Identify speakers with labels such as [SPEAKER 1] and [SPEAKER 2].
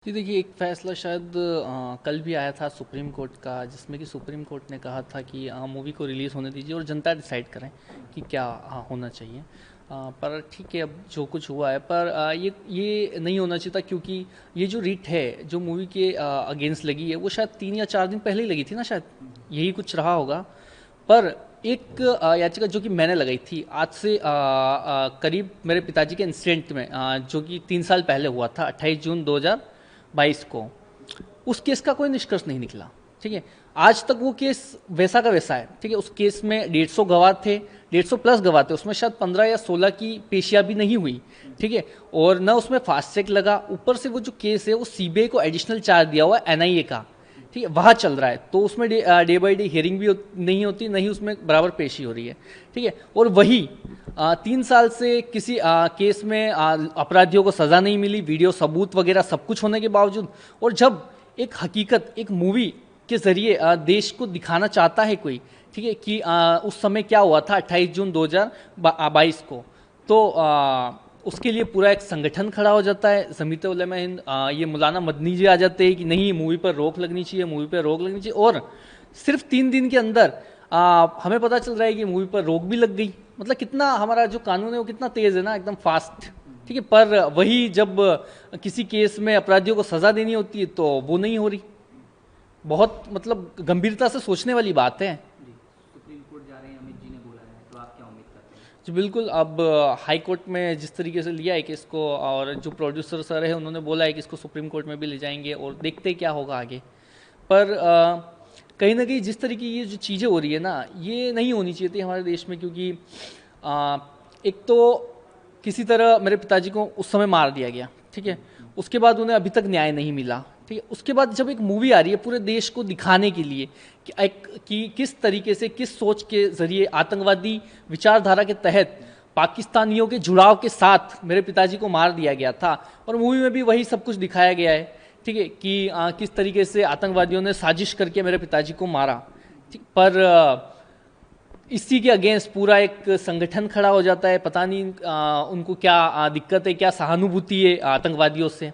[SPEAKER 1] जी देखिए, एक फ़ैसला शायद कल भी आया था सुप्रीम कोर्ट का, जिसमें कि सुप्रीम कोर्ट ने कहा था कि मूवी को रिलीज़ होने दीजिए और जनता डिसाइड करें कि क्या होना चाहिए। पर ठीक है, अब जो कुछ हुआ है, पर ये नहीं होना चाहिए था, क्योंकि ये जो रिट है जो मूवी के अगेंस्ट लगी है, वो शायद 3 या 4 दिन पहले ही लगी थी ना, शायद यही कुछ रहा होगा। पर एक याचिका जो कि मैंने लगाई थी आज से करीब मेरे पिताजी के इंसिडेंट में, जो कि 3 साल पहले हुआ था, 28 जून 2022 को, उस केस का कोई निष्कर्ष नहीं निकला। ठीक है, आज तक वो केस वैसा का वैसा है। ठीक है, उस केस में 150 गवाह थे, 150 प्लस गवाह थे, उसमें शायद 15 या 16 की पेशियां भी नहीं हुई। ठीक है, और न उसमें फास्ट चेक लगा, ऊपर से वो जो केस है वो सीबीआई को एडिशनल चार्ज दिया हुआ एनआईए का। ठीक है, वहाँ चल रहा है, तो उसमें डे बाई डे हियरिंग भी नहीं होती, नहीं उसमें बराबर पेशी हो रही है। ठीक है, और वही 3 साल से किसी केस में अपराधियों को सज़ा नहीं मिली, वीडियो सबूत वगैरह सब कुछ होने के बावजूद। और जब एक हकीकत एक मूवी के ज़रिए देश को दिखाना चाहता है कोई, ठीक है, कि उस समय क्या हुआ था 28 जून 2022 को, तो उसके लिए पूरा एक संगठन खड़ा हो जाता है, जमीयत उलमा हिंद, ये मौलाना मदनी जी आ जाते हैं कि नहीं, मूवी पर रोक लगनी चाहिए, मूवी पर रोक लगनी चाहिए। और सिर्फ 3 दिन के अंदर हमें पता चल रहा है कि मूवी पर रोक भी लग गई। मतलब कितना हमारा जो कानून है वो कितना तेज़ है ना, एकदम फास्ट। ठीक है, पर वही जब किसी केस में अपराधियों को सज़ा देनी होती है तो वो नहीं हो रही। बहुत मतलब गंभीरता से सोचने वाली बात है।
[SPEAKER 2] जी। सुप्रीम कोर्ट जा रहे हैं, अमित जी ने बोला है, तो आप क्या उम्मीद करते हैं?
[SPEAKER 1] जी बिल्कुल, अब हाई कोर्ट में जिस तरीके से लिया है कि इसको, और जो प्रोड्यूसर सर है उन्होंने बोला है कि इसको सुप्रीम कोर्ट में भी ले जाएंगे और देखते हैं क्या होगा आगे। पर कहीं ना कहीं जिस तरीके की ये जो चीज़ें हो रही है ना, ये नहीं होनी चाहिए थी हमारे देश में, क्योंकि एक तो किसी तरह मेरे पिताजी को उस समय मार दिया गया। ठीक है, उसके बाद उन्हें अभी तक न्याय नहीं मिला। ठीक है, उसके बाद जब एक मूवी आ रही है पूरे देश को दिखाने के लिए कि किस तरीके से, किस सोच के जरिए आतंकवादी विचारधारा के तहत पाकिस्तानियों के जुड़ाव के साथ मेरे पिताजी को मार दिया गया था, और मूवी में भी वही सब कुछ दिखाया गया है। ठीक है, कि किस तरीके से आतंकवादियों ने साजिश करके मेरे पिताजी को मारा। ठीक, पर इसी के अगेंस्ट पूरा एक संगठन खड़ा हो जाता है। पता नहीं उनको क्या दिक्कत है, क्या सहानुभूति है आतंकवादियों से।